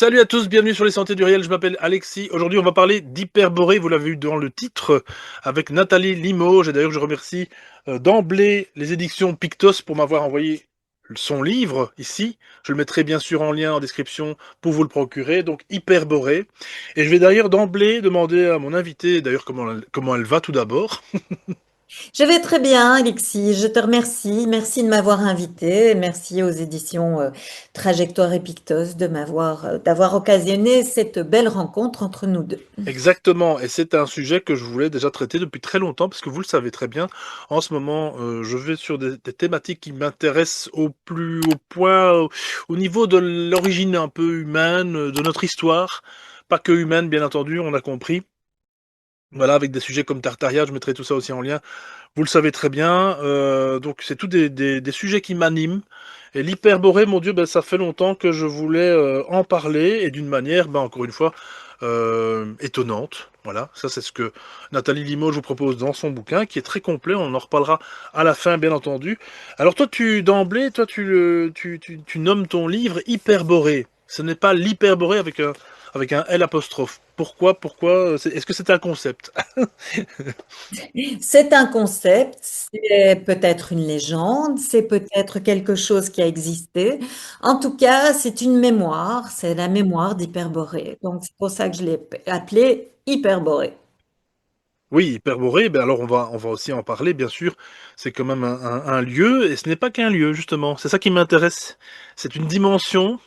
Salut à tous, bienvenue sur les Sentiers du Réel, je m'appelle Alexis. Aujourd'hui, on va parler d'Hyperborée, vous l'avez vu dans le titre, avec Nathalie Limoges. Et d'ailleurs, je remercie d'emblée les éditions Pictos pour m'avoir envoyé son livre ici. Je le mettrai bien sûr en lien en description pour vous le procurer, donc Hyperborée. Et je vais d'ailleurs d'emblée demander à mon invité, d'ailleurs, comment elle va tout d'abord. Je vais très bien, Alexis. Je te remercie. Merci de m'avoir invité. Merci aux éditions Trajectoire et Pictos d'avoir occasionné cette belle rencontre entre nous deux. Exactement, et c'est un sujet que je voulais déjà traiter depuis très longtemps, parce que vous le savez très bien, en ce moment, je vais sur des thématiques qui m'intéressent au plus haut point, au niveau de l'origine un peu humaine, de notre histoire, pas que humaine, bien entendu, on a compris. Voilà, avec des sujets comme Tartaria, je mettrai tout ça aussi en lien. Vous le savez très bien, donc c'est tous des sujets qui m'animent. Et l'hyperborée, mon Dieu, ben, ça fait longtemps que je voulais en parler, et d'une manière, ben, encore une fois, étonnante. Voilà, ça c'est ce que Nathalie Limoges vous propose dans son bouquin, qui est très complet, on en reparlera à la fin, bien entendu. Alors toi, d'emblée, toi, tu nommes ton livre Hyperborée. Ce n'est pas l'hyperborée avec un L apostrophe. Pourquoi, est-ce que c'est un concept? C'est un concept, c'est peut-être une légende, c'est peut-être quelque chose qui a existé. En tout cas, c'est une mémoire, c'est la mémoire d'Hyperborée. Donc, c'est pour ça que je l'ai appelé Hyperborée. Oui, Hyperborée, ben alors on va aussi en parler, bien sûr. C'est quand même un lieu, et ce n'est pas qu'un lieu, justement. C'est ça qui m'intéresse. C'est une dimension,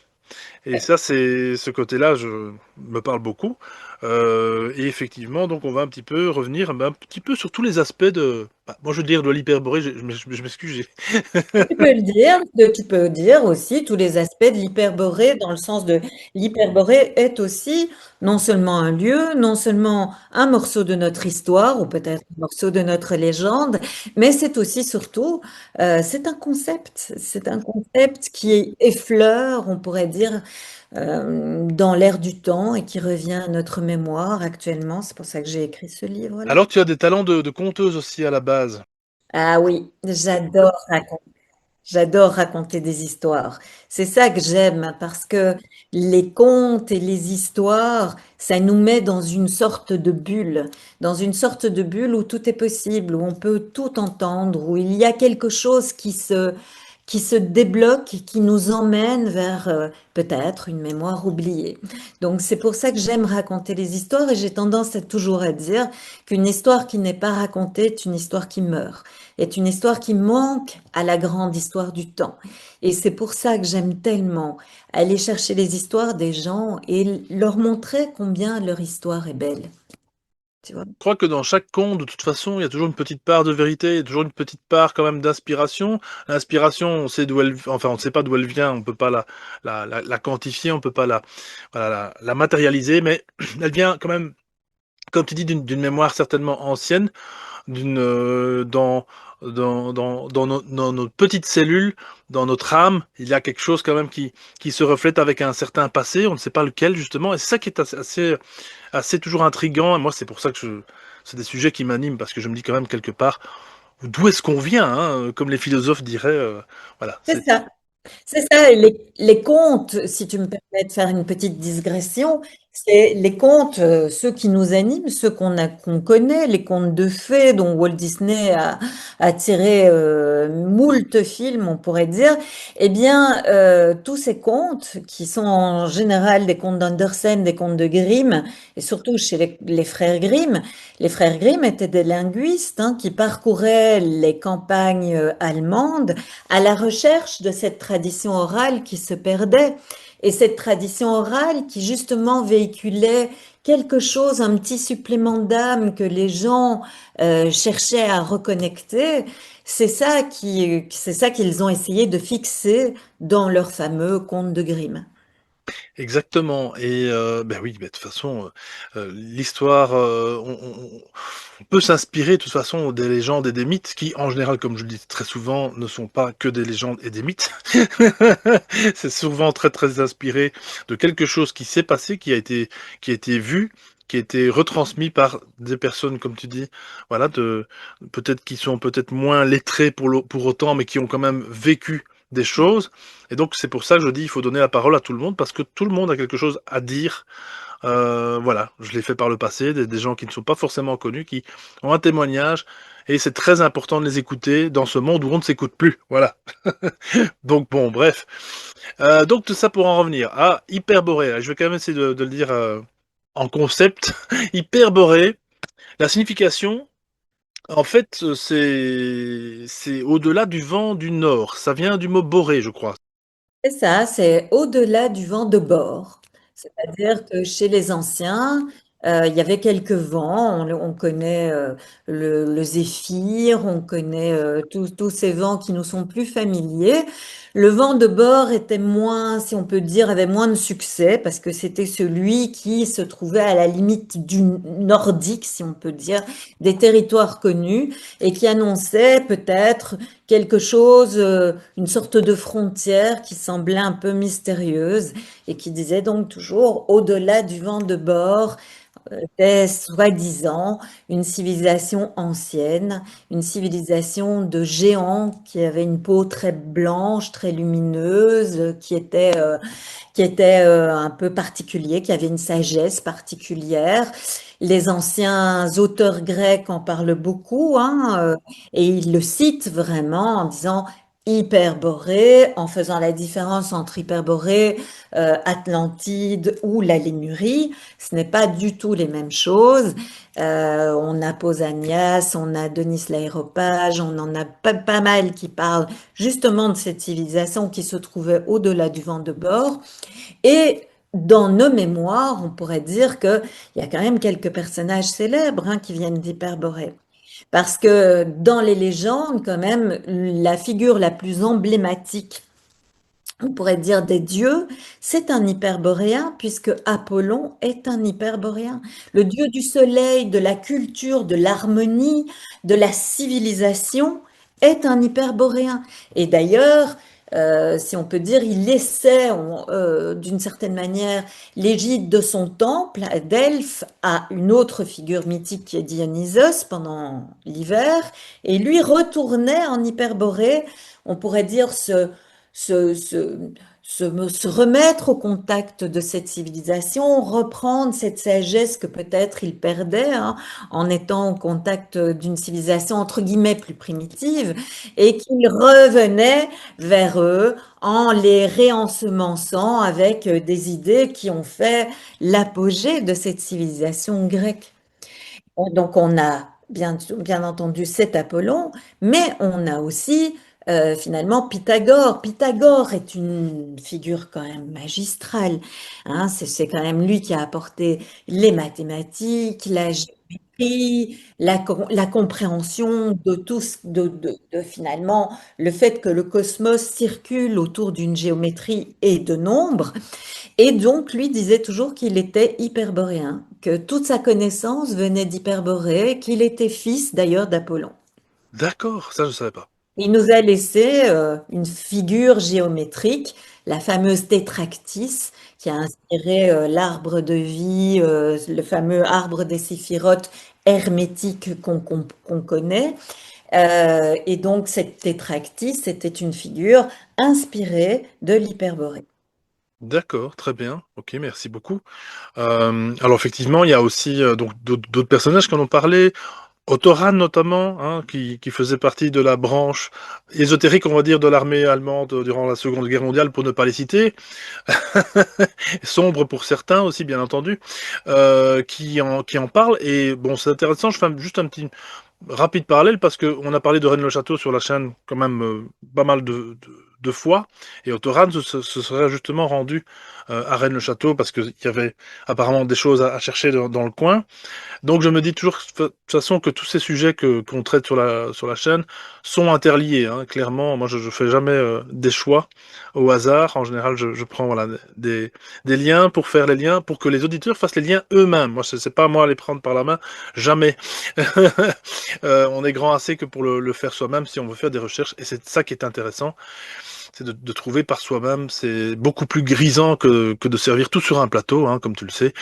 et ça, c'est ce côté-là, je me parle beaucoup. Et effectivement, donc on va un petit peu revenir ben, un petit peu sur tous les aspects de. Bah, moi, je veux dire de l'hyperborée, je m'excuse. Tu peux dire aussi tous les aspects de l'hyperborée, dans le sens de l'hyperborée est aussi non seulement un lieu, non seulement un morceau de notre histoire, ou peut-être un morceau de notre légende, mais c'est aussi surtout, c'est un concept qui effleure, on pourrait dire, dans l'air du temps et qui revient à notre mémoire actuellement. C'est pour ça que j'ai écrit ce livre-là. Alors, tu as des talents de conteuse aussi à la base. Ah oui, j'adore raconter des histoires. C'est ça que j'aime parce que les contes et les histoires, ça nous met dans une sorte de bulle où tout est possible, où on peut tout entendre, où il y a quelque chose qui se débloque et qui nous emmène vers peut-être une mémoire oubliée. Donc c'est pour ça que j'aime raconter les histoires et j'ai tendance à toujours à dire qu'une histoire qui n'est pas racontée est une histoire qui meurt, est une histoire qui manque à la grande histoire du temps. Et c'est pour ça que j'aime tellement aller chercher les histoires des gens et leur montrer combien leur histoire est belle. Tu vois? Je crois que dans chaque conte, de toute façon, il y a toujours une petite part de vérité, il y a toujours une petite part quand même d'inspiration. L'inspiration, on sait d'où elle, enfin, on ne sait pas d'où elle vient, on peut pas la quantifier, on peut pas voilà, la matérialiser, mais elle vient quand même, comme tu dis, d'une mémoire certainement ancienne, d'une dans nos petites cellules, dans notre âme, il y a quelque chose quand même qui se reflète avec un certain passé, on ne sait pas lequel justement, et c'est ça qui est assez toujours intriguant. Et moi, c'est pour ça que c'est des sujets qui m'animent, parce que je me dis quand même quelque part, d'où est-ce qu'on vient, hein, comme les philosophes diraient, voilà, C'est ça. C'est ça, et les contes, si tu me permets de faire une petite digression, c'est les contes, ceux qui nous animent, ceux qu'on connaît, les contes de fées dont Walt Disney a tiré moult films, on pourrait dire. Eh bien, tous ces contes, qui sont en général des contes d'Andersen, des contes de Grimm, et surtout chez les frères Grimm étaient des linguistes hein, qui parcouraient les campagnes allemandes à la recherche de cette tradition orale qui se perdait. Et cette tradition orale qui justement véhiculait quelque chose, un petit supplément d'âme que les gens cherchaient à reconnecter, c'est ça qu'ils ont essayé de fixer dans leur fameux conte de Grimm. exactement. Et ben oui, ben, de toute façon, l'histoire, on peut s'inspirer de toute façon des légendes et des mythes qui, en général, comme je le dis très souvent, ne sont pas que des légendes et des mythes. C'est souvent très très inspiré de quelque chose qui s'est passé, qui a été vu, qui a été retransmis par des personnes, comme tu dis, voilà, peut-être qui sont peut-être moins lettrées pour autant, mais qui ont quand même vécu des choses. Et donc, c'est pour ça que je dis, il faut donner la parole à tout le monde, parce que tout le monde a quelque chose à dire. Voilà, je l'ai fait par le passé, des gens qui ne sont pas forcément connus, qui ont un témoignage, et c'est très important de les écouter dans ce monde où on ne s'écoute plus. Voilà. Donc bon, bref. Donc tout ça pour en revenir à Hyperborée. Je vais quand même essayer de le dire en concept. Hyperborée, la signification, en fait, c'est au-delà du vent du nord. Ça vient du mot boré, je crois. C'est ça, c'est au-delà du vent de bord. C'est-à-dire que chez les anciens, il y avait quelques vents. On connaît le zéphyr, on connaît tous ces vents qui nous sont plus familiers. Le vent de bord était moins, si on peut dire, avait moins de succès parce que c'était celui qui se trouvait à la limite du nordique, si on peut dire, des territoires connus et qui annonçait peut-être quelque chose, une sorte de frontière qui semblait un peu mystérieuse et qui disait donc toujours au-delà du vent de bord, était soi-disant une civilisation ancienne, une civilisation de géants qui avait une peau très blanche, très lumineuse, qui était un peu particulier, qui avait une sagesse particulière. Les anciens auteurs grecs en parlent beaucoup, hein, et ils le citent vraiment en disant Hyperborée, en faisant la différence entre Hyperborée, Atlantide ou la Lémurie. Ce n'est pas du tout les mêmes choses. On a Pausanias, on a Denis l'Aréopage, on en a pas mal qui parlent justement de cette civilisation qui se trouvait au-delà du vent de bord. Et dans nos mémoires, on pourrait dire qu'il y a quand même quelques personnages célèbres qui viennent d'Hyperborée. Parce que dans les légendes, quand même, la figure la plus emblématique, on pourrait dire des dieux, c'est un hyperboréen, puisque Apollon est un hyperboréen. Le dieu du soleil, de la culture, de l'harmonie, de la civilisation, est un hyperboréen. Et d'ailleurs, si on peut dire, il laissait d'une certaine manière l'égide de son temple à Delphes à une autre figure mythique qui est Dionysos pendant l'hiver, et lui retournait en Hyperborée, on pourrait dire se, se, se remettre au contact de cette civilisation, reprendre cette sagesse que peut-être il perdait en étant au contact d'une civilisation entre guillemets plus primitive, et qu'il revenait vers eux en les réensemençant avec des idées qui ont fait l'apogée de cette civilisation grecque. Donc on a bien entendu cet Apollon, mais on a aussi finalement Pythagore. Pythagore est une figure quand même magistrale. Hein. C'est quand même lui qui a apporté les mathématiques, la géométrie, la compréhension de tout, de finalement le fait que le cosmos circule autour d'une géométrie et de nombres. Et donc, lui disait toujours qu'il était hyperboréen, que toute sa connaissance venait d'Hyperborée, qu'il était fils d'ailleurs d'Apollon. D'accord, ça je savais pas. Il nous a laissé une figure géométrique, la fameuse tétractys, qui a inspiré l'arbre de vie, le fameux arbre des séphirotes hermétique qu'on connaît. Et donc, cette tétractys, c'était une figure inspirée de l'Hyperborée. D'accord, très bien. Ok, merci beaucoup. Alors effectivement, il y a aussi donc d'autres personnages qui en ont parlé. Ottoran notamment, hein, qui faisait partie de la branche ésotérique, on va dire, de l'armée allemande durant la Seconde Guerre mondiale, pour ne pas les citer. Sombre pour certains aussi, bien entendu, qui en parlent. Et bon, c'est intéressant, je fais juste un petit rapide parallèle parce qu'on a parlé de Rennes-le-Château sur la chaîne quand même pas mal de fois. Et Ottoran se serait justement rendu à Rennes-le-Château parce qu'il y avait apparemment des choses à chercher dans le coin. Donc je me dis toujours de toute façon que tous ces sujets qu'on traite sur la chaîne sont interliés, hein, clairement. Moi je fais jamais des choix au hasard. En général je prends voilà, des liens pour faire les liens, pour que les auditeurs fassent les liens eux-mêmes. Moi c'est pas moi à les prendre par la main, jamais. On est grand assez que pour le faire soi-même si on veut faire des recherches, et c'est ça qui est intéressant, c'est de trouver par soi-même. C'est beaucoup plus grisant que de servir tout sur un plateau, hein, comme tu le sais.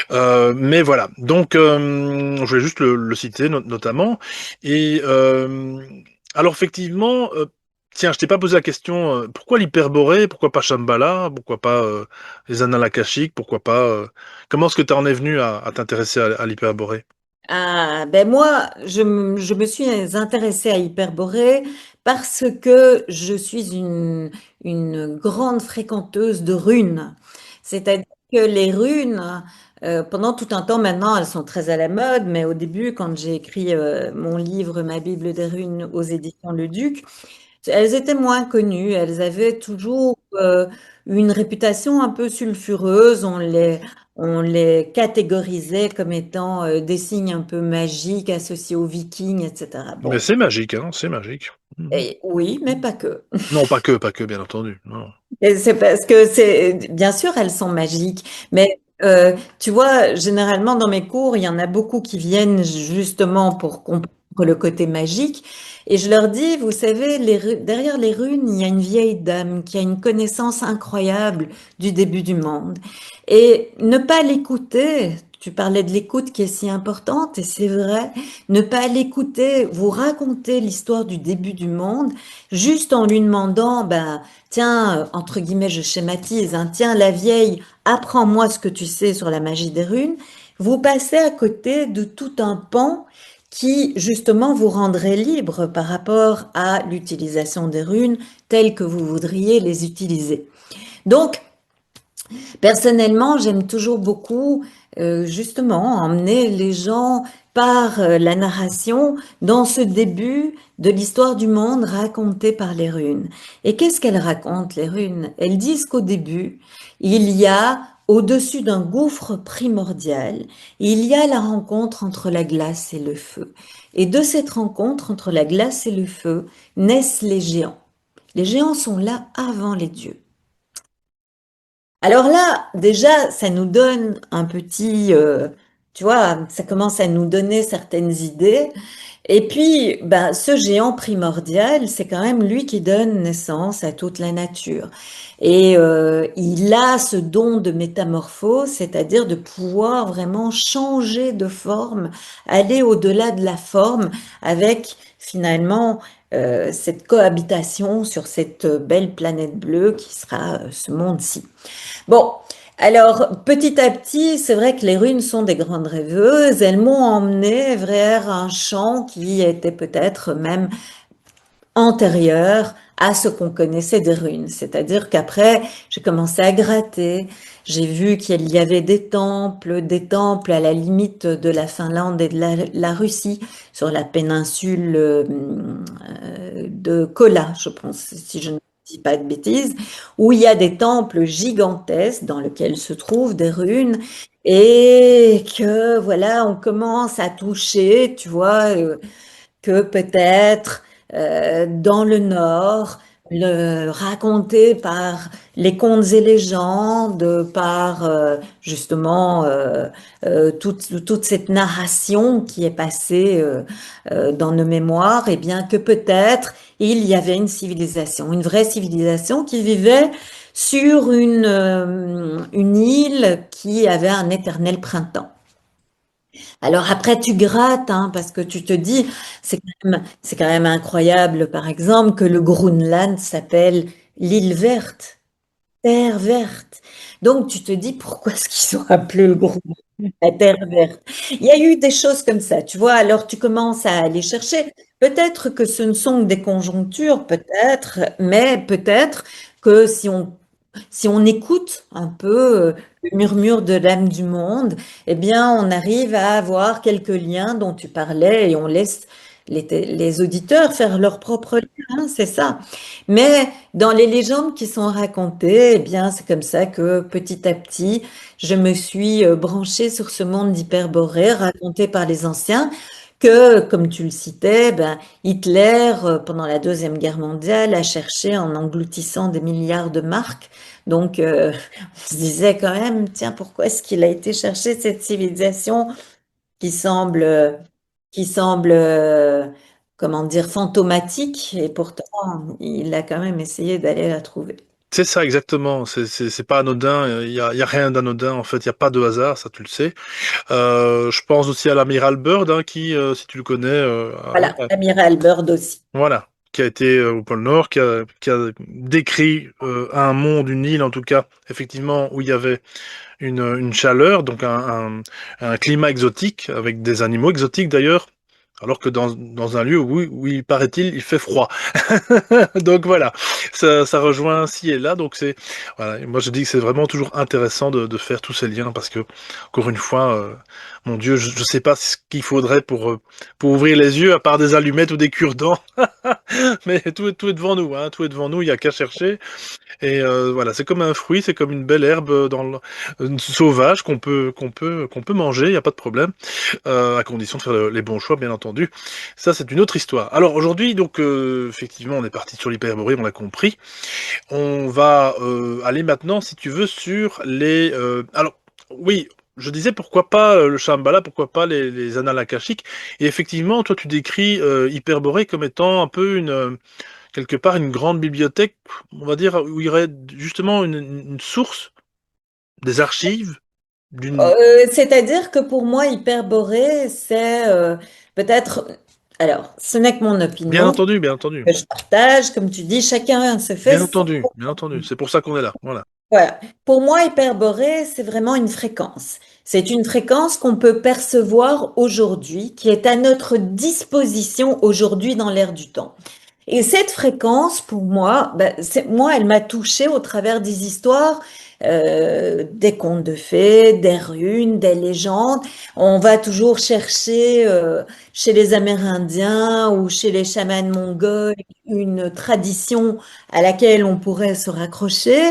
Mais voilà, donc je voulais juste le citer notamment. Et alors effectivement, Tiens, je t'ai pas posé la question, pourquoi l'hyperborée? Pourquoi pas Shambhala? Pourquoi pas les annales akashiques? Pourquoi pas comment est-ce que tu en es venu à t'intéresser à l'hyperborée? Ah, ben moi, je me suis intéressée à Hyperborée parce que je suis une grande fréquenteuse de runes. C'est-à-dire que les runes, pendant tout un temps maintenant, elles sont très à la mode, mais au début, quand j'ai écrit mon livre, Ma Bible des runes aux éditions Le Duc, elles étaient moins connues, elles avaient toujours une réputation un peu sulfureuse, on les catégorisait comme étant des signes un peu magiques associés aux Vikings, etc. Mais Bon, c'est magique, hein, c'est magique. Mhm. et oui, mais pas que. Non, pas que, bien entendu. Non. Et c'est parce que bien sûr, elles sont magiques, mais tu vois, généralement dans mes cours, il y en a beaucoup qui viennent justement pour comprendre le côté magique. Et je leur dis, vous savez, derrière les runes, il y a une vieille dame qui a une connaissance incroyable du début du monde. Et ne pas l'écouter, tu parlais de l'écoute qui est si importante, et c'est vrai, ne pas l'écouter, vous raconter l'histoire du début du monde, juste en lui demandant, ben, tiens, entre guillemets, je schématise, hein, tiens, la vieille, apprends-moi ce que tu sais sur la magie des runes. Vous passez à côté de tout un pan qui, justement, vous rendrait libre par rapport à l'utilisation des runes telles que vous voudriez les utiliser. Donc, personnellement, j'aime toujours beaucoup, justement, emmener les gens par la narration dans ce début de l'histoire du monde racontée par les runes. Et qu'est-ce qu'elles racontent, les runes? Elles disent qu'au début, il y a, au-dessus d'un gouffre primordial, il y a la rencontre entre la glace et le feu. Et de cette rencontre entre la glace et le feu naissent les géants. Les géants sont là avant les dieux. Alors là, déjà, ça nous donne un petit, tu vois, ça commence à nous donner certaines idées. Et puis, ben, ce géant primordial, c'est quand même lui qui donne naissance à toute la nature. Et il a ce don de métamorphose, c'est-à-dire de pouvoir vraiment changer de forme, aller au-delà de la forme avec finalement cette cohabitation sur cette belle planète bleue qui sera ce monde-ci. Bon, alors petit à petit, c'est vrai que les runes sont des grandes rêveuses. Elles m'ont emmené vers un champ qui était peut-être même antérieur à ce qu'on connaissait des runes. C'est-à-dire qu'après, j'ai commencé à gratter. J'ai vu qu'il y avait des temples à la limite de la Finlande et de la Russie, sur la péninsule de Kola, je pense, si je ne dis pas de bêtises, où il y a des temples gigantesques dans lesquels se trouvent des runes et que voilà, on commence à toucher, tu vois, que peut-être dans le Nord, raconté par les contes et légendes, par justement toute cette narration qui est passée dans nos mémoires, et bien que peut-être il y avait une vraie civilisation qui vivait sur une île qui avait un éternel printemps. Alors après, tu grattes, hein, parce que tu te dis, c'est quand même incroyable, par exemple, que le Groenland s'appelle l'île verte, terre verte. Donc tu te dis, pourquoi est-ce qu'ils ont appelé le Groenland la terre verte? Il y a eu des choses comme ça, tu vois. Alors tu commences à aller chercher. Peut-être que ce ne sont que des conjonctures, peut-être, mais peut-être que si on écoute un peu le murmure de l'âme du monde, eh bien, on arrive à avoir quelques liens dont tu parlais et on laisse les auditeurs faire leurs propres liens, hein, c'est ça. Mais dans les légendes qui sont racontées, eh bien, c'est comme ça que petit à petit, je me suis branchée sur ce monde d'Hyperborée raconté par les anciens. Que, comme tu le citais, ben, Hitler, pendant la Deuxième Guerre mondiale, a cherché en engloutissant des milliards de marques. Donc, on se disait quand même, tiens, pourquoi est-ce qu'il a été chercher cette civilisation qui semble, qui semble, comment dire, fantomatique, et pourtant, il a quand même essayé d'aller la trouver. C'est ça exactement, c'est pas anodin, il y a rien d'anodin en fait, il y a pas de hasard, ça tu le sais. Je pense aussi à l'amiral Byrd, hein, qui, si tu le connais, Voilà, l'amiral Byrd aussi. voilà. qui a été au pôle Nord, qui a décrit un monde, une île en tout cas, effectivement, où il y avait une chaleur, donc un climat exotique, avec des animaux exotiques d'ailleurs, alors que dans un lieu où il paraît-il, il fait froid. Donc voilà, ça rejoint ci et là. Donc c'est, voilà, moi je dis que c'est vraiment toujours intéressant de faire tous ces liens parce que, encore une fois, mon Dieu, je ne sais pas ce qu'il faudrait pour ouvrir les yeux à part des allumettes ou des cure-dents, mais tout est devant nous, hein, tout est devant nous, il n'y a qu'à chercher. Et voilà, c'est comme un fruit, c'est comme une belle herbe sauvage qu'on peut manger, il n'y a pas de problème, à condition de faire les bons choix, bien entendu. Ça, c'est une autre histoire. Alors aujourd'hui, donc effectivement, on est parti sur l'hyperborée, on l'a compris. On va aller maintenant, si tu veux, sur les. Alors oui. Je disais pourquoi pas le Shambhala, pourquoi pas les annales akashiques. Et effectivement, toi tu décris Hyperborée comme étant un peu quelque part une grande bibliothèque, on va dire, où il y aurait justement une source, des archives, d'une... C'est-à-dire que pour moi, Hyperborée, c'est peut-être, alors, ce n'est que mon Bien opinion entendu, bien entendu, que je partage, comme tu dis, chacun se fait bien son. entendu, bien entendu. C'est pour ça qu'on est là, voilà. Voilà. Pour moi, hyperborée, c'est vraiment une fréquence. C'est une fréquence qu'on peut percevoir aujourd'hui, qui est à notre disposition aujourd'hui dans l'air du temps. Et cette fréquence, pour moi, ben, moi, elle m'a touchée au travers des histoires, des contes de fées, des runes, des légendes. On va toujours chercher chez les Amérindiens ou chez les chamans mongols une tradition à laquelle on pourrait se raccrocher.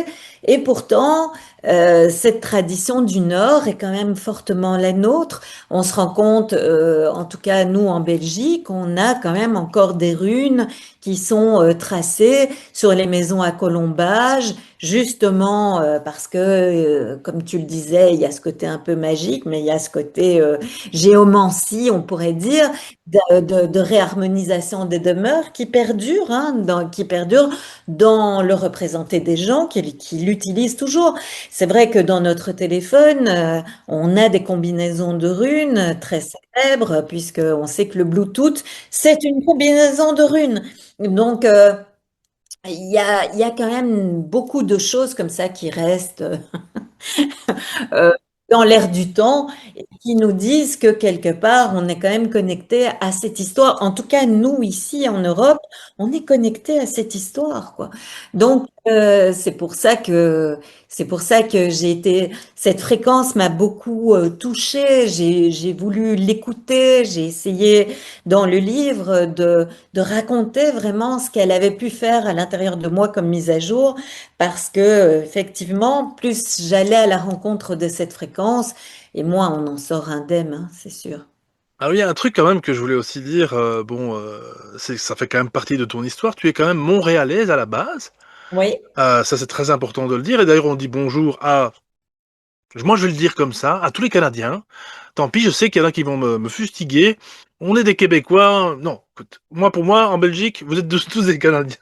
Et pourtant, cette tradition du Nord est quand même fortement la nôtre. On se rend compte, en tout cas nous en Belgique, on a quand même encore des runes qui sont tracées sur les maisons à colombage, justement parce que, comme tu le disais, il y a ce côté un peu magique, mais il y a ce côté géomancie, on pourrait dire, de réharmonisation des demeures qui perdure, hein, qui perdure dans le représenté des gens qui l'utilisent toujours. C'est vrai que dans notre téléphone, on a des combinaisons de runes très célèbres, puisqu'on sait que le Bluetooth, c'est une combinaison de runes. Donc, il y a quand même beaucoup de choses comme ça qui restent euh, dans l'air du temps et qui nous disent que quelque part, on est quand même connecté à cette histoire. En tout cas, nous, ici en Europe, on est connecté à cette histoire, quoi. Donc, c'est pour ça que cette fréquence m'a beaucoup touchée. J'ai voulu l'écouter. J'ai essayé dans le livre de raconter vraiment ce qu'elle avait pu faire à l'intérieur de moi comme mise à jour parce que, effectivement, plus j'allais à la rencontre de cette fréquence, et moins on en sort indemne, hein, c'est sûr. Ah oui, il y a un truc quand même que je voulais aussi dire, bon, ça fait quand même partie de ton histoire, tu es quand même montréalaise à la base. Oui, Ça c'est très important de le dire, et d'ailleurs on dit bonjour à, moi je vais le dire comme ça, à tous les Canadiens. Tant pis, je sais qu'il y en a qui vont me fustiguer. On est des Québécois. Non, écoute, pour moi, en Belgique, vous êtes tous des Canadiens.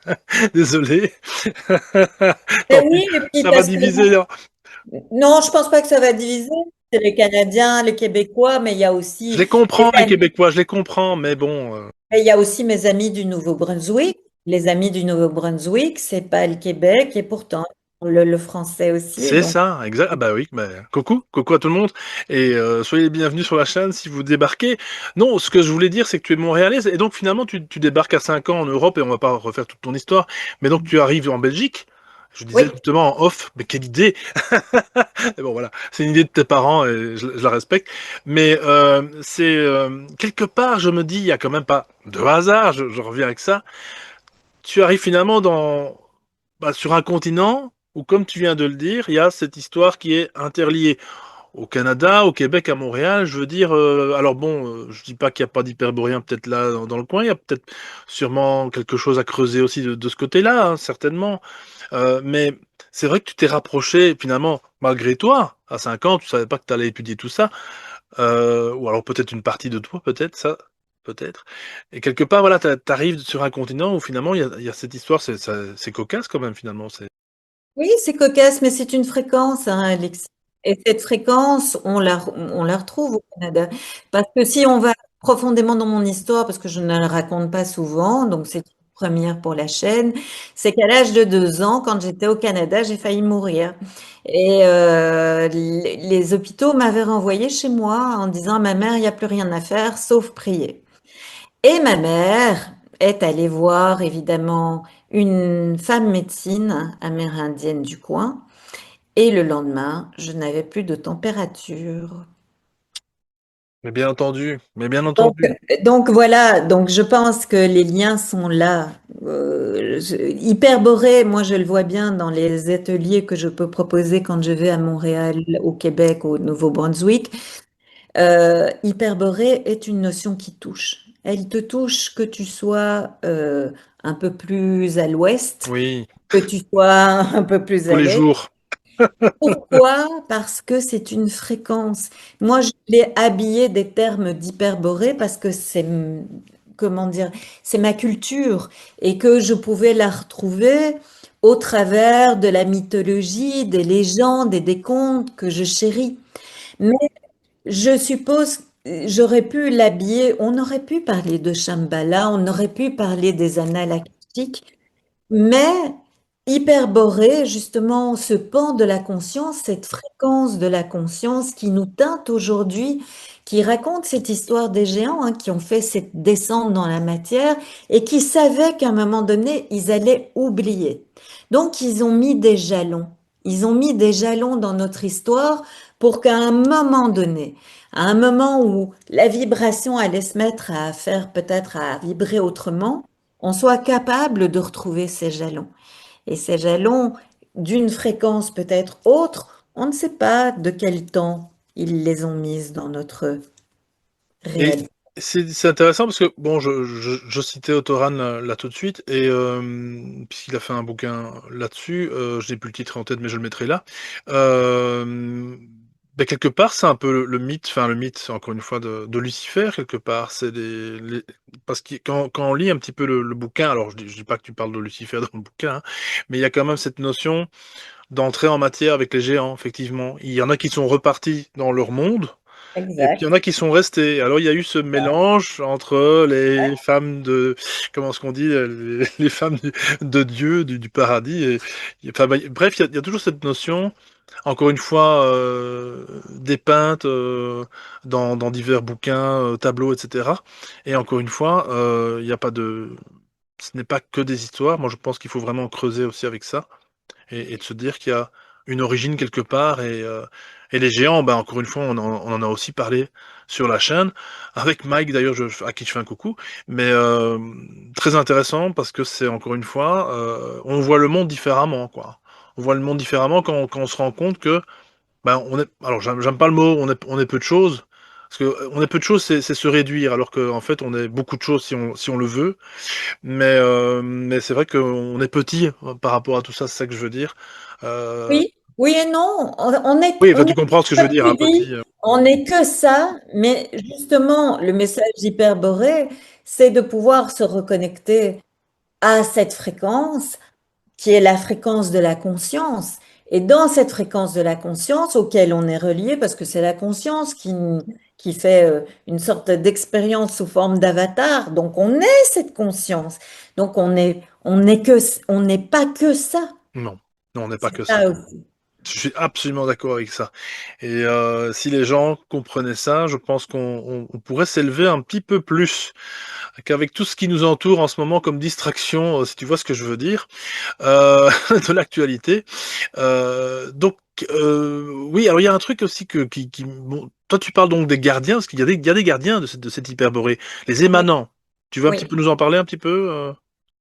Désolé. mais Tant pis, oui, et puis ça va parce que diviser, hein. non, je pense pas que ça va diviser. C'est les Canadiens, les Québécois, mais Je les les comprends, les amis, Québécois, je les comprends, mais bon, il y a aussi mes amis du Nouveau-Brunswick. Les amis du Nouveau-Brunswick, c'est pas le Québec, et pourtant le français aussi. c'est Donc ça, exact. Ah bah oui, bah, coucou à tout le monde, et soyez les bienvenus sur la chaîne si vous débarquez. Non, ce que je voulais dire, c'est que tu es montréalaise, et donc finalement, tu débarques à 5 ans en Europe, et on va pas refaire toute ton histoire, mais donc tu arrives en Belgique. Je disais oui, justement en off, mais quelle idée! Et bon voilà, c'est une idée de tes parents et je la respecte. Mais c'est quelque part, je me dis, il y a quand même pas de hasard. Je reviens avec ça. Tu arrives finalement sur un continent où, comme tu viens de le dire, il y a cette histoire qui est interliée. Au Canada, au Québec, à Montréal, je veux dire, alors bon, je dis pas qu'il n'y a pas d'hyperboréen peut-être là dans le coin, il y a peut-être sûrement quelque chose à creuser aussi de ce côté-là, hein, certainement. Mais c'est vrai que tu t'es rapproché finalement, malgré toi, à 5 ans, tu savais pas que tu allais étudier tout ça, ou alors peut-être une partie de toi, peut-être ça, peut-être. Et quelque part, voilà, t'arrives sur un continent où finalement il y a cette histoire, c'est cocasse quand même finalement. oui, c'est cocasse, mais c'est une fréquence, hein, Alex. Et cette fréquence, on la retrouve au Canada. Parce que si on va profondément dans mon histoire, parce que je ne la raconte pas souvent, donc c'est une première pour la chaîne, c'est qu'à l'âge de 2 ans, quand j'étais au Canada, j'ai failli mourir. Et les hôpitaux m'avaient renvoyé chez moi en disant, ma mère, il n'y a plus rien à faire sauf prier. Et ma mère est allée voir évidemment une femme médecine amérindienne du coin. Et le lendemain, je n'avais plus de température. Mais bien entendu, mais bien Donc, entendu. donc voilà, donc je pense que les liens sont là. Hyperborée, moi je le vois bien dans les ateliers que je peux proposer quand je vais à Montréal, au Québec, au Nouveau-Brunswick. Hyperborée est une notion qui touche. Elle te touche que tu sois un peu plus à l'ouest, Oui, que tu sois un peu plus tous à les l'est. jours. Pourquoi? Parce que c'est une fréquence. Moi, je l'ai habillé des termes d'hyperborée parce que comment dire, c'est ma culture et que je pouvais la retrouver au travers de la mythologie, des légendes et des contes que je chéris. Mais je suppose, j'aurais pu l'habiller, on aurait pu parler de Shambhala, on aurait pu parler des annales akashiques, mais hyperborée, justement, ce pan de la conscience, cette fréquence de la conscience qui nous teinte aujourd'hui, qui raconte cette histoire des géants hein, qui ont fait cette descente dans la matière et qui savaient qu'à un moment donné, ils allaient oublier. Donc, ils ont mis des jalons. Ils ont mis des jalons dans notre histoire pour qu'à un moment donné, à un moment où la vibration allait se mettre à faire peut-être à vibrer autrement, on soit capable de retrouver ces jalons. Et ces jalons, d'une fréquence peut-être autre, on ne sait pas de quel temps ils les ont mises dans notre Et réalité. c'est intéressant parce que, bon, je citais Autoran là tout de suite, et puisqu'il a fait un bouquin là-dessus, je n'ai plus le titre en tête, mais je le mettrai là. Ben, quelque part, c'est un peu le mythe, enfin le mythe, encore une fois, de Lucifer, quelque part. C'est parce que quand on lit un petit peu le bouquin, alors je dis pas que tu parles de Lucifer dans le bouquin, hein, mais il y a quand même cette notion d'entrer en matière avec les géants, effectivement. Il y en a qui sont repartis dans leur monde, et puis il y en Exact. a qui sont restés. Alors il y a eu ce mélange entre les femmes de, comment est-ce qu'on dit, les femmes de Dieu, du paradis. Enfin, bah, bref, il y a toujours cette notion, encore une fois, dépeinte dans divers bouquins, tableaux, etc. Et encore une fois, il n'y a pas de... Ce n'est pas que des histoires. Moi, je pense qu'il faut vraiment creuser aussi avec ça et de se dire qu'il y a une origine quelque part. Et les géants, bah, encore une fois, on en a aussi parlé sur la chaîne, avec Mike d'ailleurs, à qui je fais un coucou, mais très intéressant parce que c'est encore une fois, on voit le monde différemment, quoi. On voit le monde différemment quand on se rend compte que, ben, alors j'aime pas le mot, on est peu de choses, parce que on est peu de choses, c'est se réduire, alors qu'en fait, on est beaucoup de choses si on le veut. Mais c'est vrai qu'on est petit par rapport à tout ça, c'est ça que je veux dire. Euh, Oui, oui et non. oui, enfin, On est, tu comprends ce que je veux comme dire, tu un dis, petit. on n'est que ça, mais justement, le message d'Hyperborée, c'est de pouvoir se reconnecter à cette fréquence qui est la fréquence de la conscience. Et dans cette fréquence de la conscience auquel on est relié, parce que c'est la conscience qui fait une sorte d'expérience sous forme d'avatar, donc on est cette conscience. Donc on n'est pas que ça. Non, non, on n'est pas C'est que ça. ça aussi. Je suis absolument d'accord avec ça. Et si les gens comprenaient ça, je pense qu'on pourrait s'élever un petit peu plus qu'avec tout ce qui nous entoure en ce moment comme distraction, si tu vois ce que je veux dire, de l'actualité. Donc, oui, alors il y a un truc aussi bon, toi tu parles donc des gardiens, parce qu'il y a des gardiens de cette hyperborée, les Oui, émanants. Tu veux un petit peu oui. nous en parler un petit peu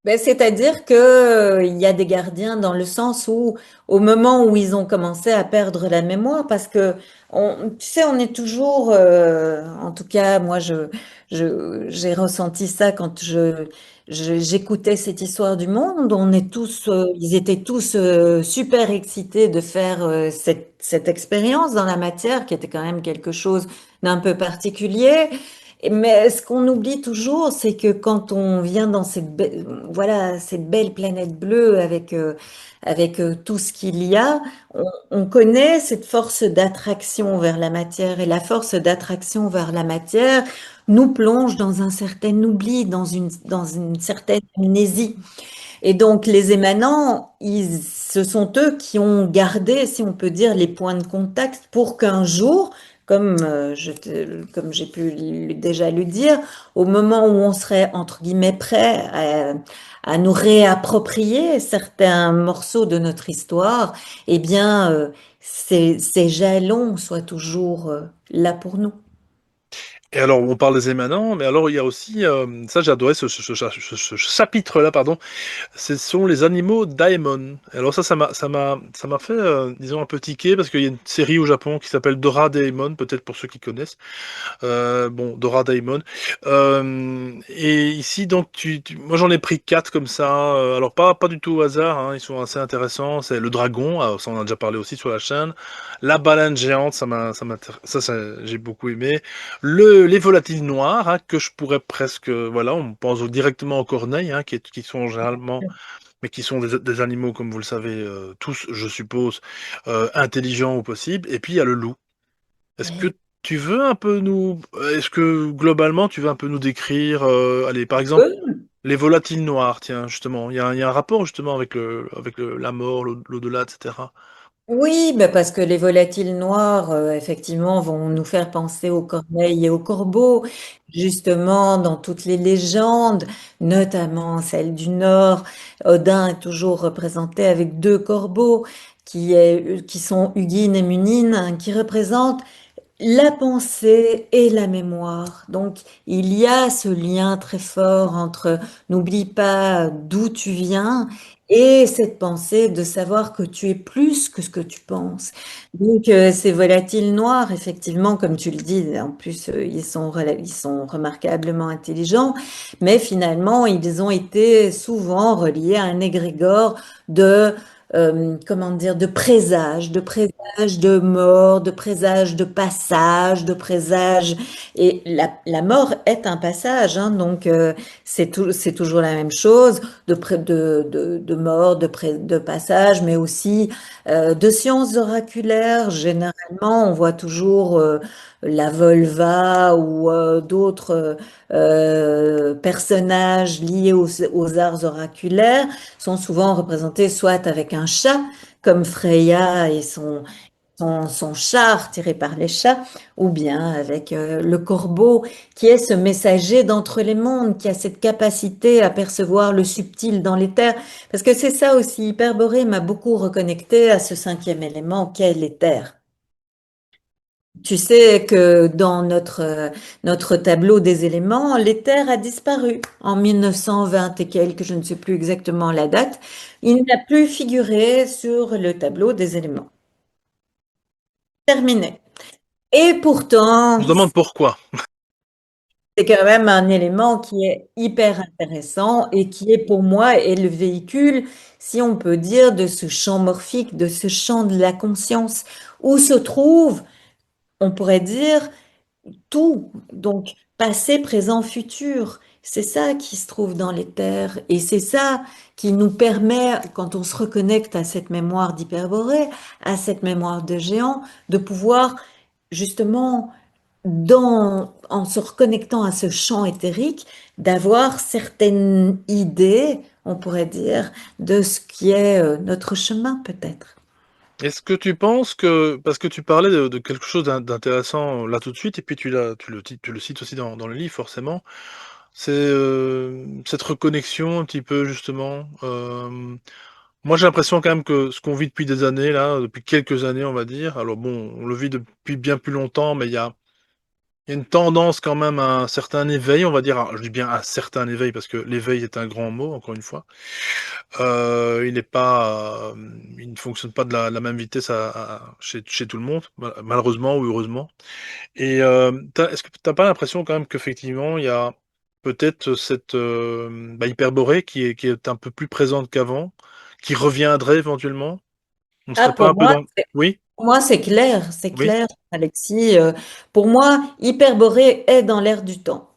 Ben, c'est-à-dire que, il y a des gardiens dans le sens où, au moment où ils ont commencé à perdre la mémoire, parce que, tu sais, on est toujours, en tout cas, moi, j'ai ressenti ça quand j'écoutais cette histoire du monde. On est tous, ils étaient tous super excités de faire cette expérience dans la matière, qui était quand même quelque chose d'un peu particulier. Mais ce qu'on oublie toujours, c'est que quand on vient dans voilà, cette belle planète bleue avec tout ce qu'il y a, on connaît cette force d'attraction vers la matière. Et la force d'attraction vers la matière, nous plonge dans un certain oubli, dans une certaine amnésie. Et donc, les émanants, ce sont eux qui ont gardé, si on peut dire, les points de contact pour qu'un jour, comme j'ai pu déjà le dire, au moment où on serait, entre guillemets, prêt à nous réapproprier certains morceaux de notre histoire, eh bien, ces jalons soient toujours là pour nous. Et alors, on parle des émanants, mais alors il y a aussi, ça j'ai adoré ce chapitre-là, pardon, ce sont les animaux Daemon. Alors ça m'a fait, disons, un peu tiquer, parce qu'il y a une série au Japon qui s'appelle Dora Daemon, peut-être pour ceux qui connaissent. Bon, Dora Daemon. Et ici, donc, moi j'en ai pris quatre comme ça. Alors pas du tout au hasard, hein, ils sont assez intéressants. C'est le dragon, ça on en a déjà parlé aussi sur la chaîne. La baleine géante, j'ai beaucoup aimé. Les volatiles noirs, hein, que je pourrais presque, voilà, on pense directement aux corneilles, hein, qui sont généralement, mais qui sont des animaux, comme vous le savez, tous, je suppose, intelligents au possible. Et puis il y a le loup. Est-ce que tu veux un peu est-ce que globalement tu veux un peu nous décrire, allez, par exemple, les volatiles noirs, tiens, justement, il y a un rapport justement avec la mort, l'au-delà, etc. Oui, bah parce que les volatiles noirs, effectivement, vont nous faire penser aux corneilles et aux corbeaux. Justement, dans toutes les légendes, notamment celle du Nord, Odin est toujours représenté avec deux corbeaux qui sont Hugin et Munin, hein, qui représentent la pensée et la mémoire. Donc, il y a ce lien très fort entre n'oublie pas d'où tu viens et cette pensée de savoir que tu es plus que ce que tu penses. Donc, ces volatiles noirs, effectivement, comme tu le dis, en plus, ils sont remarquablement intelligents, mais finalement, ils ont été souvent reliés à un égrégore de comment dire, de présage de mort, de présage de passage, de présage. Et la mort est un passage, hein, donc c'est toujours la même chose, de mort, de passage, mais aussi de sciences oraculaires. Généralement, on voit toujours la Volva ou d'autres personnages liés aux arts oraculaires sont souvent représentés soit avec un chat, comme Freya et son char tiré par les chats, ou bien avec le corbeau, qui est ce messager d'entre les mondes, qui a cette capacité à percevoir le subtil dans les terres. Parce que c'est ça aussi, Hyperborée m'a beaucoup reconnecté à ce cinquième élément qu'est l'éther. Tu sais que dans notre tableau des éléments, l'éther a disparu en 1920 et quelques, je ne sais plus exactement la date. Il n'a plus figuré sur le tableau des éléments. Terminé. Et pourtant, Je me demande pourquoi. c'est quand même un élément qui est hyper intéressant et qui est pour moi est le véhicule, si on peut dire, de ce champ morphique, de ce champ de la conscience, où se trouve, on pourrait dire, tout, donc passé, présent, futur. C'est ça qui se trouve dans les terres et c'est ça qui nous permet, quand on se reconnecte à cette mémoire d'Hyperborée, à cette mémoire de géant, de pouvoir justement, en se reconnectant à ce champ éthérique, d'avoir certaines idées, on pourrait dire, de ce qui est notre chemin peut-être. Est-ce que tu penses que, parce que tu parlais de quelque chose d'intéressant là tout de suite, et puis tu le cites aussi dans le livre forcément, c'est cette reconnexion un petit peu justement. Moi j'ai l'impression quand même que ce qu'on vit depuis des années là, depuis quelques années on va dire, alors bon, on le vit depuis bien plus longtemps, mais il y a une tendance quand même à un certain éveil, on va dire. Alors, je dis bien un certain éveil parce que l'éveil est un grand mot, encore une fois. Il n'est pas, il ne fonctionne pas de la même vitesse chez tout le monde, malheureusement ou heureusement. Et est-ce que t'as pas l'impression quand même qu'effectivement il y a peut-être cette hyperborée qui est un peu plus présente qu'avant, qui reviendrait éventuellement? On Ah, serait pas un peu dans... Oui, pour moi, c'est oui. clair, Alexis. Pour moi, Hyperborée est dans l'air du temps.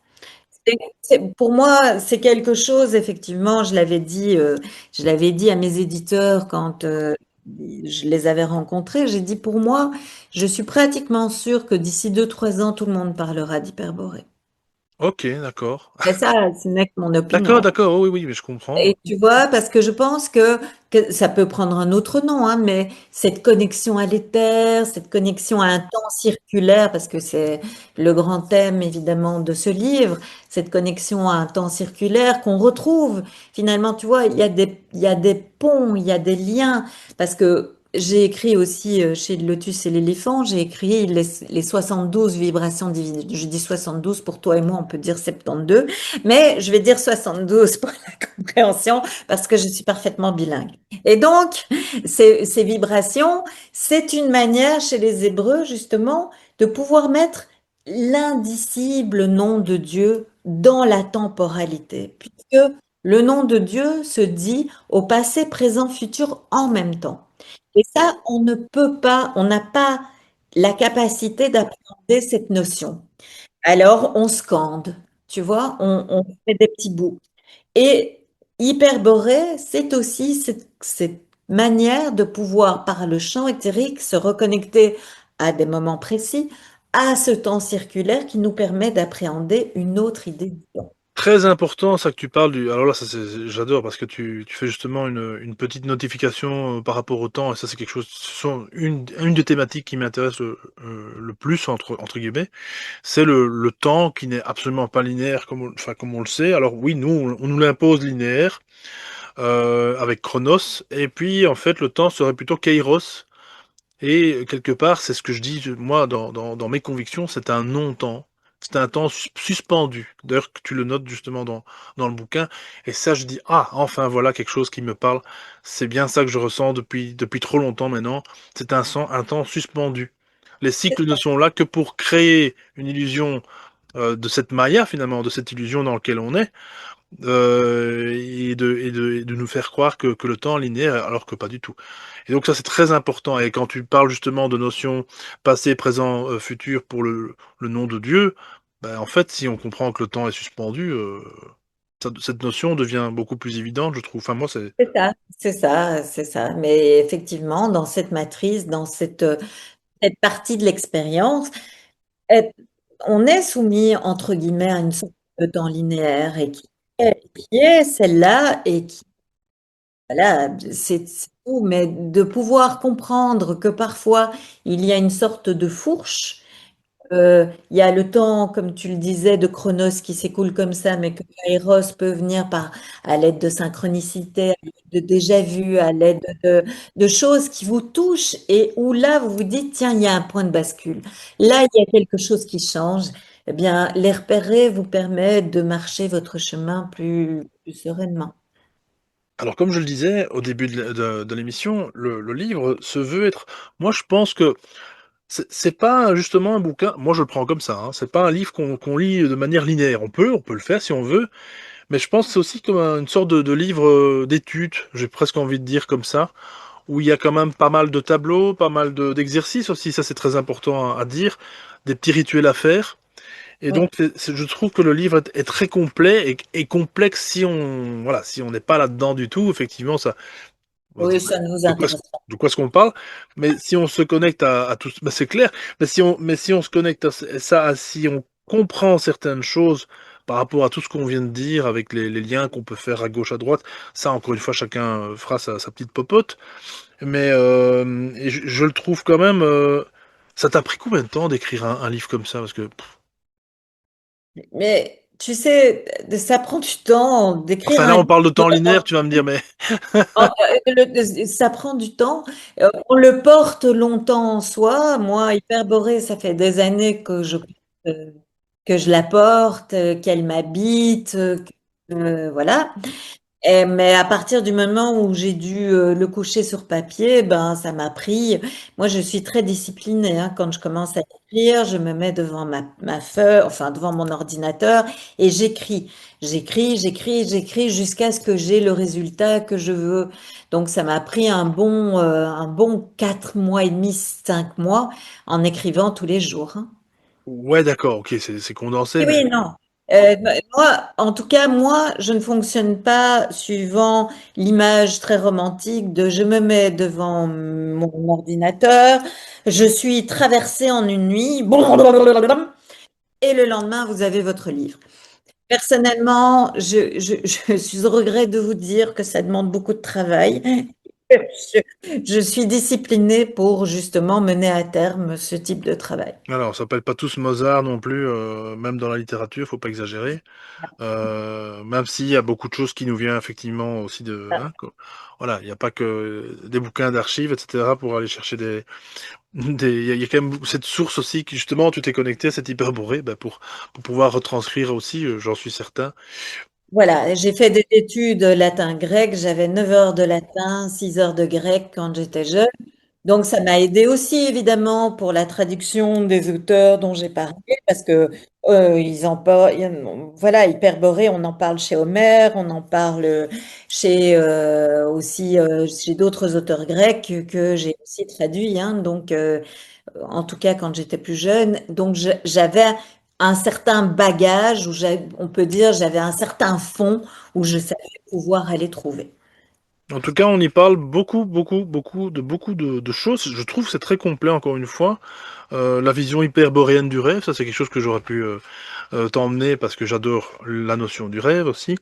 Pour moi, c'est quelque chose, effectivement, je l'avais dit à mes éditeurs quand je les avais rencontrés. J'ai dit, pour moi, je suis pratiquement sûre que d'ici 2, 3 ans, tout le monde parlera d'Hyperborée. Ok, d'accord. Mais ça, ce n'est que mon D'accord, opinion. d'accord, oh oui, oui, mais je comprends. Et tu vois, parce que je pense que ça peut prendre un autre nom, hein, mais cette connexion à l'éther, cette connexion à un temps circulaire, parce que c'est le grand thème évidemment de ce livre, cette connexion à un temps circulaire qu'on retrouve finalement, tu vois, il y a des ponts, il y a des liens, parce que j'ai écrit aussi chez Lotus et l'éléphant, j'ai écrit les 72 vibrations divines. Je dis 72 pour toi et moi, on peut dire 72, mais je vais dire 72 pour la compréhension parce que je suis parfaitement bilingue. Et donc, ces vibrations, c'est une manière chez les Hébreux, justement, de pouvoir mettre l'indicible nom de Dieu dans la temporalité, puisque le nom de Dieu se dit au passé, présent, futur en même temps. Et ça, on ne peut pas, on n'a pas la capacité d'appréhender cette notion. Alors, on scande, tu vois, on fait des petits bouts. Et hyperborée, c'est aussi cette manière de pouvoir, par le champ éthérique, se reconnecter à des moments précis, à ce temps circulaire qui nous permet d'appréhender une autre idée du temps. Très important, ça que tu parles du. Alors là, j'adore parce que tu fais justement une petite notification par rapport au temps, et ça, c'est quelque chose. Ce sont une des thématiques qui m'intéresse le plus, entre guillemets. C'est le temps qui n'est absolument pas linéaire, enfin, comme on le sait. Alors oui, nous, on nous l'impose linéaire avec Chronos, et puis en fait, le temps serait plutôt Kairos. Et quelque part, c'est ce que je dis, moi, dans mes convictions, c'est un non-temps. C'est un temps suspendu. D'ailleurs, que tu le notes justement dans le bouquin. Et ça, je dis, ah, enfin, voilà quelque chose qui me parle. C'est bien ça que je ressens depuis trop longtemps maintenant. C'est un temps suspendu. Les cycles ne sont là que pour créer une illusion de cette maya, finalement, de cette illusion dans laquelle on est, et de nous faire croire que le temps est linéaire, alors que pas du tout. Et donc ça, c'est très important. Et quand tu parles justement de notions passé, présent, futur pour le nom de Dieu, ben, en fait, si on comprend que le temps est suspendu, cette notion devient beaucoup plus évidente, je trouve. Enfin, moi, c'est... C'est ça, c'est ça, c'est ça. Mais effectivement, dans cette matrice, dans cette partie de l'expérience, euh, on est soumis, entre guillemets, à une sorte de temps linéaire et qui est celle-là et qui, voilà, c'est tout. Mais de pouvoir comprendre que parfois, il y a une sorte de fourche. Il y a le temps, comme tu le disais, de Chronos qui s'écoule comme ça, mais que Kairos peut venir à l'aide de synchronicité, à l'aide de déjà-vu, à l'aide de choses qui vous touchent et où là, vous vous dites, tiens, il y a un point de bascule. Là, il y a quelque chose qui change. Eh bien, les repérer vous permet de marcher votre chemin plus sereinement. Alors, comme je le disais au début de l'émission, le livre se veut être... Moi, je pense que c'est pas justement un bouquin... Moi, je le prends comme ça, hein. C'est pas un livre qu'on lit de manière linéaire. On peut le faire si on veut, mais je pense que c'est aussi comme une sorte de livre d'études, j'ai presque envie de dire comme ça, où il y a quand même pas mal de tableaux, pas mal d'exercices aussi, ça c'est très important à dire, des petits rituels à faire. Et Oui, donc je trouve que le livre est très complet et complexe si on voilà, si on n'est pas là-dedans du tout, effectivement ça oui, ça ne vous de quoi intéresse pas. de quoi est-ce qu'on parle, mais si on se connecte à tout bah, c'est clair, mais si on se connecte à ça, si on comprend certaines choses par rapport à tout ce qu'on vient de dire avec les liens qu'on peut faire à gauche à droite, ça encore une fois chacun fera sa petite popote. Mais et je le trouve quand même. Ça t'a pris combien de temps d'écrire un livre comme ça? Parce que, Mais tu sais, ça prend du temps d'écrire enfin un là, on parle de temps linéaire, livre. tu vas me dire, mais Ça prend du temps. On le porte longtemps en soi. Moi, Hyperborée, ça fait des années euh, que je la porte, qu'elle m'habite, voilà. Mais à partir du moment où j'ai dû le coucher sur papier, ben ça m'a pris. Moi, je suis très disciplinée, hein. Quand je commence à écrire, je me mets devant ma feuille, enfin devant mon ordinateur, et j'écris. J'écris jusqu'à ce que j'ai le résultat que je veux. Donc, ça m'a pris un bon 4 mois et demi, 5 mois en écrivant tous les jours, hein. ouais, d'accord, ok, c'est condensé, Oui, mais oui, non. Moi, en tout cas, moi, je ne fonctionne pas suivant l'image très romantique de je me mets devant mon ordinateur, je suis traversée en une nuit, et le lendemain, vous avez votre livre. Personnellement, je suis au regret de vous dire que ça demande beaucoup de travail. Je suis disciplinée pour justement mener à terme ce type de travail. Alors, on s'appelle pas tous Mozart non plus, même dans la littérature, faut pas exagérer. Même s'il y a beaucoup de choses qui nous viennent effectivement aussi de, hein, voilà, il n'y a pas que des bouquins d'archives, etc. pour aller chercher il y a quand même cette source aussi qui justement tu t'es connecté à cette hyperborée, ben, pour pouvoir retranscrire aussi, j'en suis certain. Voilà, j'ai fait des études latin-grec, j'avais 9 heures de latin, 6 heures de grec quand j'étais jeune. Donc ça m'a aidé aussi évidemment pour la traduction des auteurs dont j'ai parlé parce que ils en parlent, voilà, Hyperborée, on en parle chez Homère, on en parle chez aussi chez d'autres auteurs grecs que j'ai aussi traduits, hein. Donc en tout cas quand j'étais plus jeune, donc j'avais un certain bagage où on peut dire j'avais un certain fond où je savais pouvoir aller trouver. En tout cas, on y parle beaucoup, beaucoup, beaucoup de choses. Je trouve que c'est très complet encore une fois. La vision hyperboréenne du rêve, ça c'est quelque chose que j'aurais pu t'emmener parce que j'adore la notion du rêve aussi.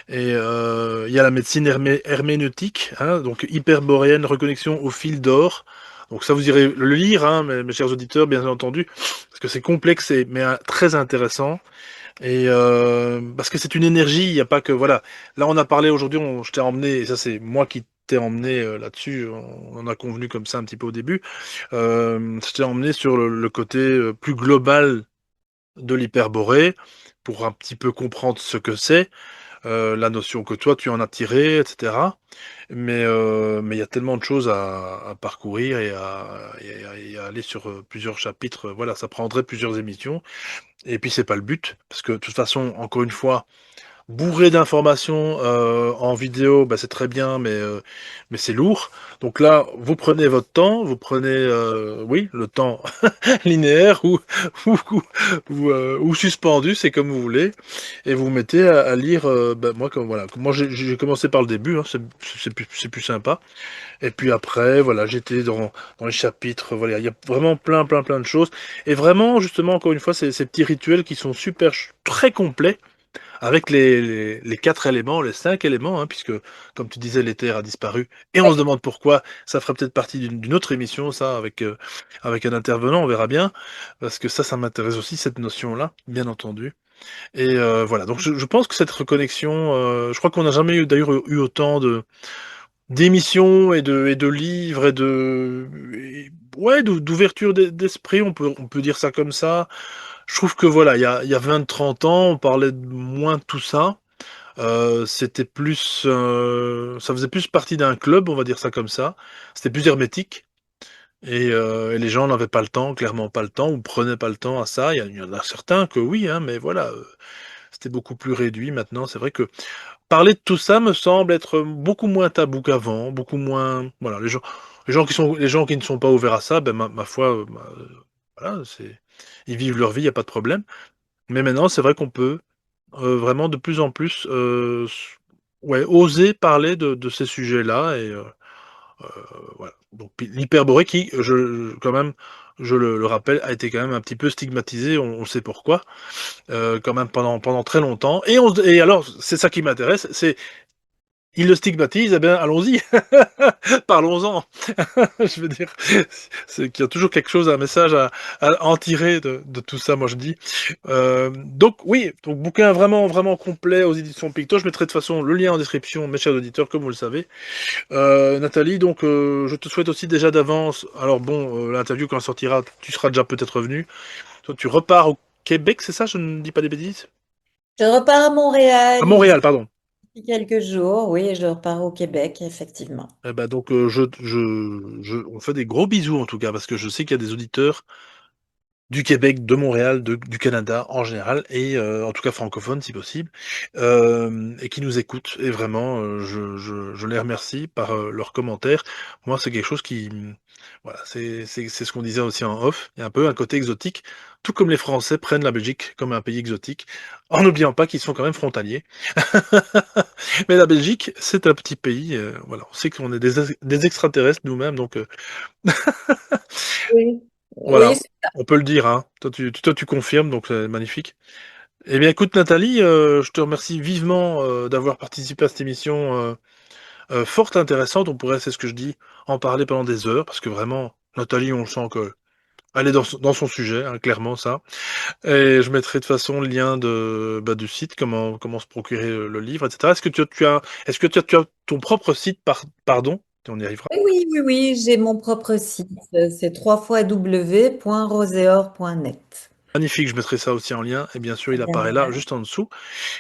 Et il y a la médecine herméneutique, hein, donc hyperboréenne, reconnexion au fil d'or. Donc ça, vous irez le lire, hein, mes chers auditeurs, bien entendu, parce que c'est complexe mais très intéressant. Et parce que c'est une énergie, il n'y a pas que... Voilà, là on a parlé aujourd'hui, je t'ai emmené, et ça c'est moi qui t'ai emmené là-dessus, on en a convenu comme ça un petit peu au début, je t'ai emmené sur le côté plus global de l'hyperborée, pour un petit peu comprendre ce que c'est la notion que toi tu en as tirée, etc. Mais il y a tellement de choses à parcourir et à aller sur plusieurs chapitres. Voilà, ça prendrait plusieurs émissions. Et puis c'est pas le but, parce que de toute façon, encore une fois, bourré d'informations en vidéo, bah, c'est très bien, mais c'est lourd. Donc là, vous prenez votre temps, vous prenez, oui, le temps linéaire ou, ou, ou suspendu, c'est comme vous voulez, et vous vous mettez à lire. Bah, moi, comme voilà, moi j'ai commencé par le début, hein, c'est plus sympa. Et puis après, voilà, j'étais dans les chapitres. Voilà, il y a vraiment plein de choses. Et vraiment, justement, encore une fois, ces petits rituels qui sont super, très complets avec les quatre éléments, les cinq éléments, hein, puisque, comme tu disais, l'éther a disparu, et on se demande pourquoi. Ça fera peut-être partie d'une autre émission, ça, avec un intervenant, on verra bien, parce que ça m'intéresse aussi, cette notion-là, bien entendu. Et voilà, donc je pense que cette reconnexion, je crois qu'on n'a jamais d'ailleurs eu autant d'émissions et de livres ouais, d'ouverture d'esprit, on peut dire ça comme ça. Je trouve que voilà, il y a 20-30 ans, on parlait moins de tout ça. C'était plus, ça faisait plus partie d'un club, on va dire ça comme ça. C'était plus hermétique. Et les gens n'avaient pas le temps, clairement pas le temps, ou prenaient pas le temps à ça. Il y en a certains que oui, hein, mais voilà, c'était beaucoup plus réduit. Maintenant, c'est vrai que parler de tout ça me semble être beaucoup moins tabou qu'avant, beaucoup moins. Voilà, les gens qui ne sont pas ouverts à ça, ben ma foi, voilà, ils vivent leur vie, il y a pas de problème. Mais maintenant, c'est vrai qu'on peut vraiment de plus en plus, ouais, oser parler de ces sujets-là et heu, voilà. Donc puis l'hyperborée qui, quand même, je le rappelle, a été quand même un petit peu stigmatisé, on sait pourquoi, quand même pendant très longtemps et alors, c'est ça qui m'intéresse, c'est ils le stigmatisent, eh bien, allons-y, parlons-en. Je veux dire, c'est qu'il y a toujours quelque chose, un message à en tirer de tout ça, moi je dis. Donc oui, donc bouquin vraiment, vraiment complet aux éditions Picto. Je mettrai de toute façon le lien en description, mes chers auditeurs, comme vous le savez. Nathalie, donc je te souhaite aussi déjà d'avance. Alors bon, l'interview quand elle sortira, tu seras déjà peut-être revenu. Toi, tu repars au Québec, c'est ça? Je ne dis pas des bêtises? Je repars à À Montréal Montréal, pardon. d'ici quelques jours. Oui, je repars au Québec, effectivement. Eh ben donc, on fait des gros bisous en tout cas, parce que je sais qu'il y a des auditeurs du Québec, de Montréal, du Canada en général, et en tout cas francophones si possible, et qui nous écoutent. Et vraiment, je les remercie par leurs commentaires. Moi, c'est quelque chose qui, voilà, c'est ce qu'on disait aussi en off. Il y a un peu un côté exotique, tout comme les Français prennent la Belgique comme un pays exotique, en n'oubliant pas qu'ils sont quand même frontaliers. Mais la Belgique, c'est un petit pays. Voilà, on sait qu'on est des extraterrestres nous-mêmes, donc Oui. Oui, Voilà, on peut le dire, hein. Toi, tu confirmes, donc c'est magnifique. Eh bien, écoute, Nathalie, je te remercie vivement d'avoir participé à cette émission fort intéressante. On pourrait, c'est ce que je dis, en parler pendant des heures, parce que vraiment, Nathalie, on sent que elle est dans son sujet, hein, clairement ça. Et je mettrai de toute façon le lien du site, comment se procurer le livre, etc. Est-ce que tu as ton propre site, pardon, on y arrivera. oui, oui, oui, oui, j'ai mon propre site. C'est www.roseor.net. Magnifique, je mettrai ça aussi en lien, et bien sûr, Eh il bien, apparaît là, voilà. juste en dessous.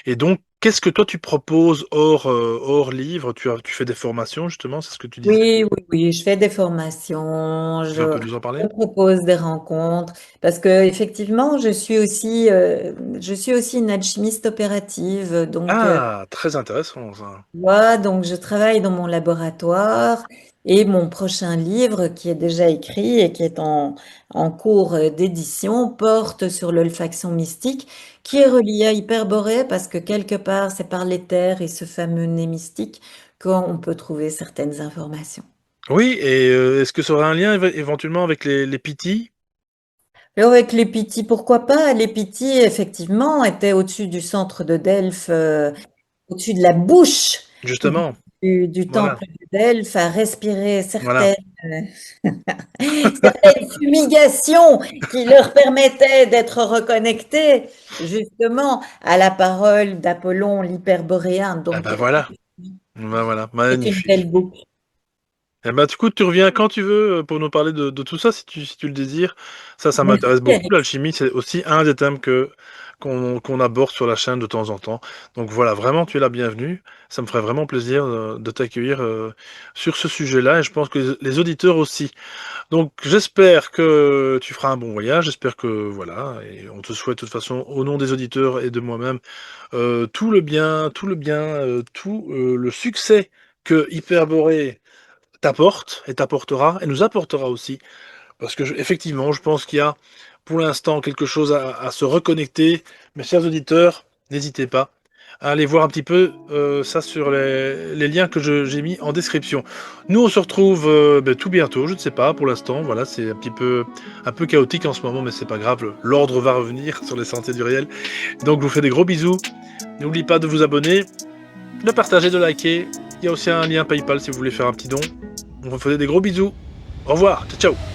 Et donc, qu'est-ce que toi tu proposes hors livre? Tu fais des formations, justement, c'est ce que tu disais. Oui, oui, oui, je fais des formations, Tu veux un peu nous en parler? je propose des rencontres, parce que effectivement, je suis aussi une alchimiste opérative, donc Ah, très intéressant, ça. moi, donc je travaille dans mon laboratoire et mon prochain livre qui est déjà écrit et qui est en cours d'édition porte sur l'olfaction mystique qui est relié à Hyperborée parce que quelque part c'est par l'éther et ce fameux nez mystique qu'on peut trouver certaines informations. Oui, et est-ce que ça aurait un lien éventuellement avec les PT? Et avec les Pythie, pourquoi pas? Les Pythie, effectivement, étaient au-dessus du centre de Delphes, au-dessus de la bouche Justement, du voilà. temple de Delphes, à respirer Voilà. certaines fumigations qui leur permettaient d'être reconnectés justement à la parole d'Apollon l'hyperboréen. Ah Donc, ben voilà. Ben voilà, c'est une belle magnifique. boucle. Eh ben, du coup, tu reviens quand tu veux pour nous parler de tout ça, si tu le désires. Ça Merci, m'intéresse beaucoup. Alex. L'alchimie, c'est aussi un des thèmes qu'on aborde sur la chaîne de temps en temps. Donc voilà, vraiment, tu es la bienvenue. Ça me ferait vraiment plaisir de t'accueillir sur ce sujet-là, et je pense que les auditeurs aussi. Donc j'espère que tu feras un bon voyage, j'espère que voilà, et on te souhaite de toute façon, au nom des auditeurs et de moi-même, tout le succès que Hyperborée t'apporte et t'apportera et nous apportera aussi. Parce que effectivement, je pense qu'il y a pour l'instant quelque chose à se reconnecter. Mes chers auditeurs, n'hésitez pas à aller voir un petit peu ça sur les liens que j'ai mis en description. Nous, on se retrouve tout bientôt, je ne sais pas pour l'instant. Voilà, c'est un peu chaotique en ce moment, mais c'est pas grave. L'ordre va revenir sur les sentiers du réel. Donc, je vous fais des gros bisous. N'oubliez pas de vous abonner, de partager, de liker. Il y a aussi un lien PayPal si vous voulez faire un petit don. On vous fait des gros bisous. Au revoir. Ciao, ciao.